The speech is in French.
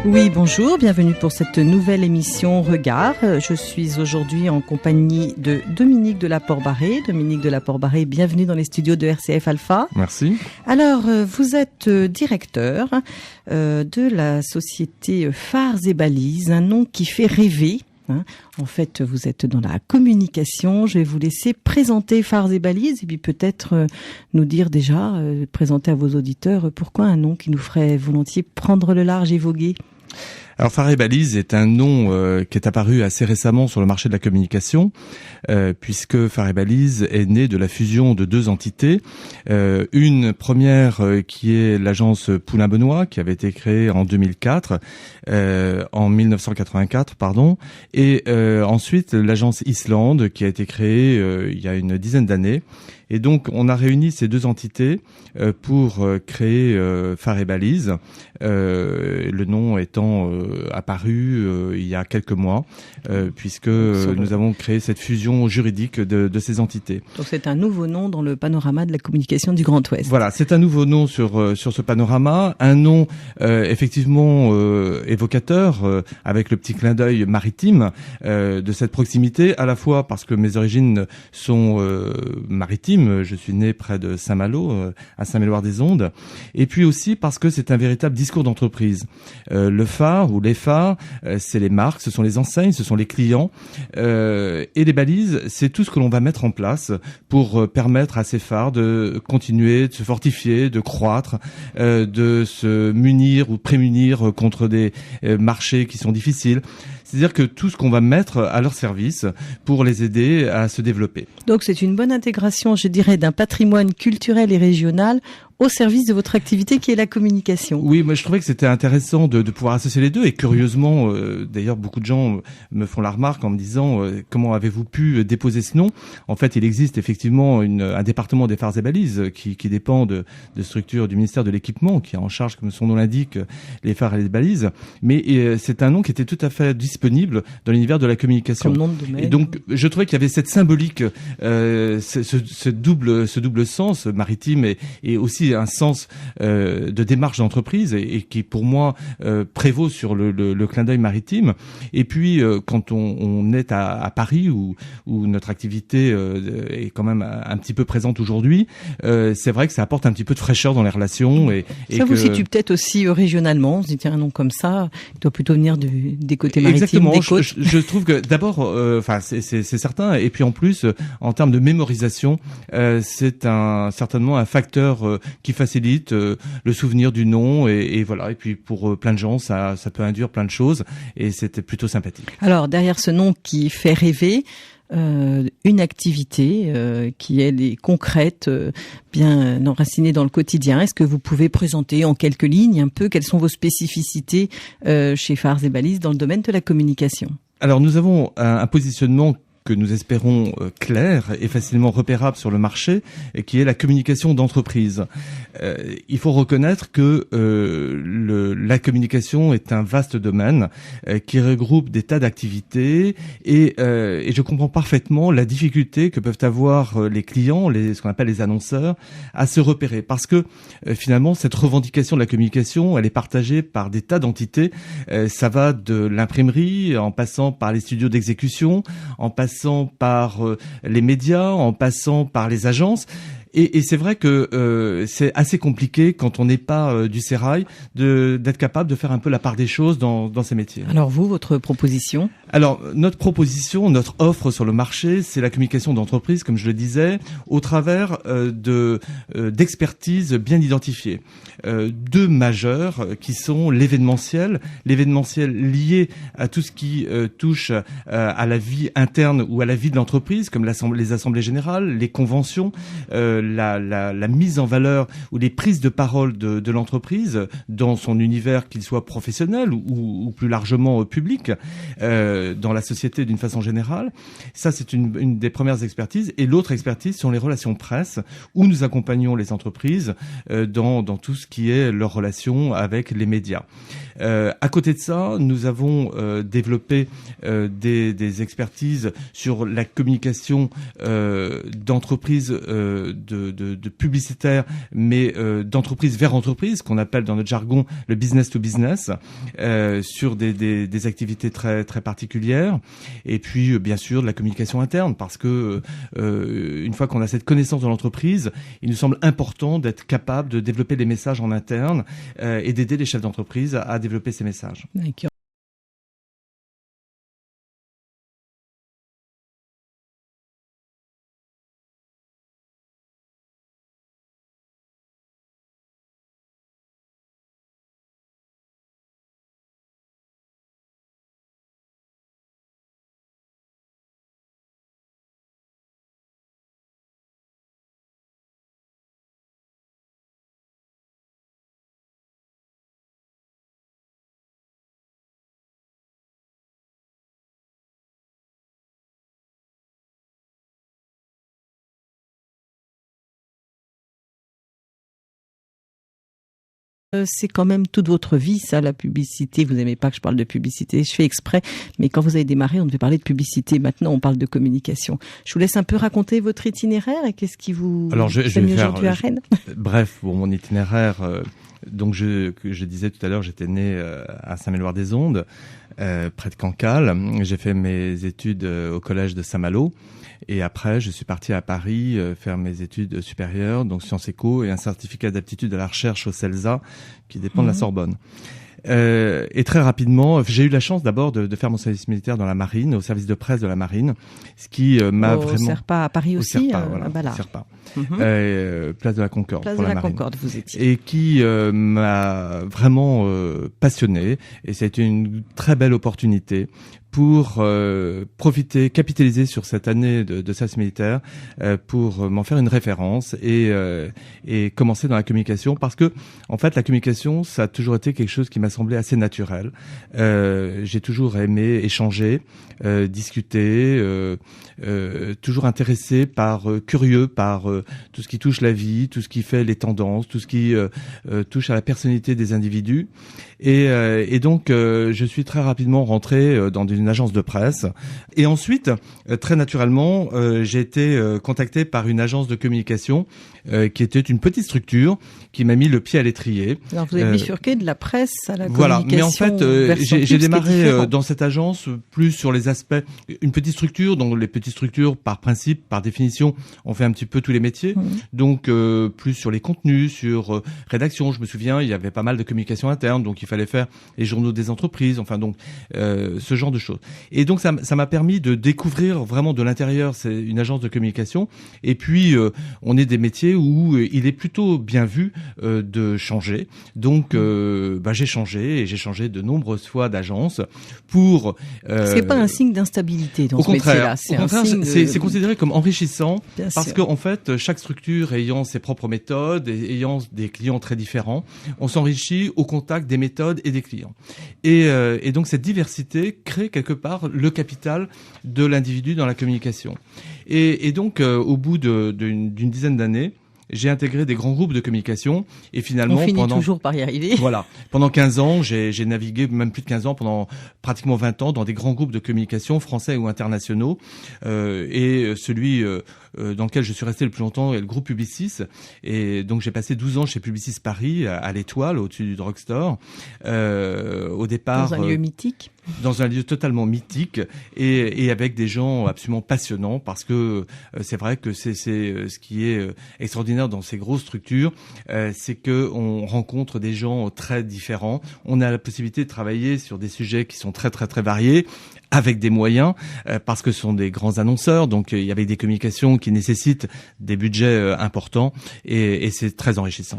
Oui, bonjour, bienvenue pour cette nouvelle émission Regard. Je suis aujourd'hui en compagnie de Dominique Delaport-Barré. Dominique Delaport-Barré, bienvenue dans les studios de RCF Alpha. Merci. Alors, vous êtes directeur de la société Phares et Balises, un nom qui fait rêver. En fait, vous êtes dans la communication. Je vais vous laisser présenter Phares et Balises et puis peut-être nous dire déjà, présenter à vos auditeurs pourquoi un nom qui nous ferait volontiers prendre le large et voguer. Alors Phares et Balises est un nom qui est apparu assez récemment sur le marché de la communication, puisque Phares et Balises est né de la fusion de deux entités. Une première qui est l'agence Poulain-Benoît, qui avait été créée en 1984, pardon, et ensuite l'agence Islande, qui a été créée il y a une dizaine d'années. Et donc, on a réuni ces deux entités pour créer Phares et Balises, le nom étant apparu il y a quelques mois, puisque nous avons créé cette fusion juridique de ces entités. Donc, c'est un nouveau nom dans le panorama de la communication du Grand Ouest. Voilà, c'est un nouveau nom sur ce panorama, un nom effectivement évocateur, avec le petit clin d'œil maritime de cette proximité, à la fois parce que mes origines sont maritimes. Je suis né près de Saint-Malo, à Saint-Méloire-des-Ondes, et puis aussi parce que c'est un véritable discours d'entreprise. Le phare ou les phares, c'est les marques, ce sont les enseignes, ce sont les clients, et les balises, c'est tout ce que l'on va mettre en place pour permettre à ces phares de continuer, de se fortifier, de croître, de se munir ou prémunir contre des marchés qui sont difficiles. C'est-à-dire que tout ce qu'on va mettre à leur service pour les aider à se développer. Donc c'est une bonne intégration, je dirais, d'un patrimoine culturel et régional au service de votre activité qui est la communication. Oui, moi je trouvais que c'était intéressant de pouvoir associer les deux et curieusement, d'ailleurs beaucoup de gens me font la remarque en me disant comment avez-vous pu déposer ce nom. En fait, il existe effectivement un département des Phares et Balises qui dépend de structures du ministère de l'équipement qui est en charge, comme son nom l'indique, les phares et les balises. Mais c'est un nom qui était tout à fait disponible dans l'univers de la communication. Comme nom de domaine. Et donc je trouvais qu'il y avait cette symbolique, ce double sens maritime et aussi un sens de démarche d'entreprise et qui pour moi prévaut sur le clin d'œil maritime. Et puis quand on est à Paris où notre activité est quand même un petit peu présente aujourd'hui, c'est vrai que ça apporte un petit peu de fraîcheur dans les relations. Et ça vous situe peut-être aussi régionalement. On se dit tiens, un nom comme ça, il doit plutôt venir des côtés maritimes. Exactement. Des côtes. Je trouve que d'abord, c'est certain. Et puis en plus, en termes de mémorisation, c'est certainement un facteur qui facilite le souvenir du nom et voilà. Et puis pour plein de gens, ça peut induire plein de choses et c'était plutôt sympathique. Alors derrière ce nom qui fait rêver, une activité qui est concrète, bien enracinée dans le quotidien. Est-ce que vous pouvez présenter en quelques lignes un peu quelles sont vos spécificités chez Phares et Balises dans le domaine de la communication? Alors nous avons un positionnement que nous espérons clair et facilement repérable sur le marché, et qui est la communication d'entreprise. Il faut reconnaître que la communication est un vaste domaine qui regroupe des tas d'activités et je comprends parfaitement la difficulté que peuvent avoir les clients, ce qu'on appelle les annonceurs, à se repérer. Parce que finalement, cette revendication de la communication, elle est partagée par des tas d'entités. Ça va de l'imprimerie, en passant par les studios d'exécution, en passant par les médias, en passant par les agences. Et c'est vrai que c'est assez compliqué quand on n'est pas du sérail d'être capable de faire un peu la part des choses dans ces métiers. Alors vous, votre proposition? Alors notre proposition, notre offre sur le marché, c'est la communication d'entreprise, comme je le disais, au travers d'expertises bien identifiées. Deux majeures qui sont l'événementiel lié à tout ce qui touche à la vie interne ou à la vie de l'entreprise, comme les assemblées générales, les conventions, la mise en valeur ou les prises de parole de l'entreprise dans son univers, qu'il soit professionnel ou plus largement public, dans la société d'une façon générale. Ça, c'est une des premières expertises. Et l'autre expertise sont les relations presse, où nous accompagnons les entreprises dans tout ce qui est leur relation avec les médias. À côté de ça, nous avons développé des expertises sur la communication d'entreprises de publicitaire, mais d'entreprise vers entreprise, qu'on appelle dans notre jargon le business to business, sur des activités très très particulières. Et puis bien sûr de la communication interne, parce que une fois qu'on a cette connaissance de l'entreprise, il nous semble important d'être capable de développer des messages en interne et d'aider les chefs d'entreprise à développer ces messages. D'accord. C'est quand même toute votre vie, ça, la publicité. Vous n'aimez pas que je parle de publicité, je fais exprès. Mais quand vous avez démarré, on devait parler de publicité. Maintenant, on parle de communication. Je vous laisse un peu raconter votre itinéraire et qu'est-ce qui vous amène aujourd'hui à Rennes. Bref, pour mon itinéraire, donc je disais tout à l'heure, j'étais né à Saint-Méloire-des-Ondes, près de Cancale. J'ai fait mes études au collège de Saint-Malo. Et après, je suis parti à Paris faire mes études supérieures, donc Sciences Éco et un certificat d'aptitude à la recherche au CELSA, qui dépend de la Sorbonne. Et très rapidement, j'ai eu la chance d'abord de faire mon service militaire dans la marine, au service de presse de la marine, ce qui m'a vraiment... Au Serpa à Paris aussi, Serpa, voilà, à Ballard. Serpa. Place de la Concorde. Place pour de la marine. Concorde, vous étiez. Et qui m'a vraiment passionné. Et ça a été une très belle opportunité pour profiter, capitaliser sur cette année de service militaire pour m'en faire une référence et commencer dans la communication, parce que en fait la communication, ça a toujours été quelque chose qui m'a semblé assez naturel. J'ai toujours aimé échanger, discuter, toujours intéressé curieux par tout ce qui touche la vie, tout ce qui fait les tendances, tout ce qui touche à la personnalité des individus. Et donc je suis très rapidement rentré dans une agence de presse. Et ensuite, très naturellement, j'ai été contacté par une agence de communication qui était une petite structure qui m'a mis le pied à l'étrier. Alors vous avez bifurqué de la presse à la voilà, communication. Mais en fait, j'ai démarré dans cette agence plus sur les aspects, une petite structure, donc les petites structures par principe, par définition, on fait un petit peu tous les métiers. Donc plus sur les contenus, sur rédaction. Je me souviens, il y avait pas mal de communication interne, donc il fallait faire les journaux des entreprises, enfin donc ce genre de choses. Et donc ça m'a permis de découvrir vraiment de l'intérieur, c'est une agence de communication. Et puis on est des métiers où il est plutôt bien vu de changer. Donc j'ai changé, et j'ai changé de nombreuses fois d'agence pour... c'est pas un signe d'instabilité dans ce métier-là. C'est considéré comme enrichissant, parce qu'en fait, chaque structure ayant ses propres méthodes, et ayant des clients très différents, on s'enrichit au contact des méthodes et des clients. Et donc cette diversité crée quelque part le capital de l'individu dans la communication. Et donc au bout d'une dizaine d'années, j'ai intégré des grands groupes de communication, et finalement... On finit toujours par y arriver. Voilà. Pendant 15 ans, j'ai navigué, même plus de 15 ans, pendant pratiquement 20 ans, dans des grands groupes de communication, français ou internationaux. Et celui dans lequel je suis resté le plus longtemps est le groupe Publicis. Et donc j'ai passé 12 ans chez Publicis Paris, à l'Étoile, au-dessus du drugstore. Au départ... Dans un lieu mythique. Dans un lieu totalement mythique, et avec des gens absolument passionnants, parce que c'est vrai que c'est ce qui est extraordinaire dans ces grosses structures, c'est que on rencontre des gens très différents. On a la possibilité de travailler sur des sujets qui sont très très très variés, avec des moyens, parce que ce sont des grands annonceurs, donc il y avait des communications qui nécessitent des budgets importants, et c'est très enrichissant.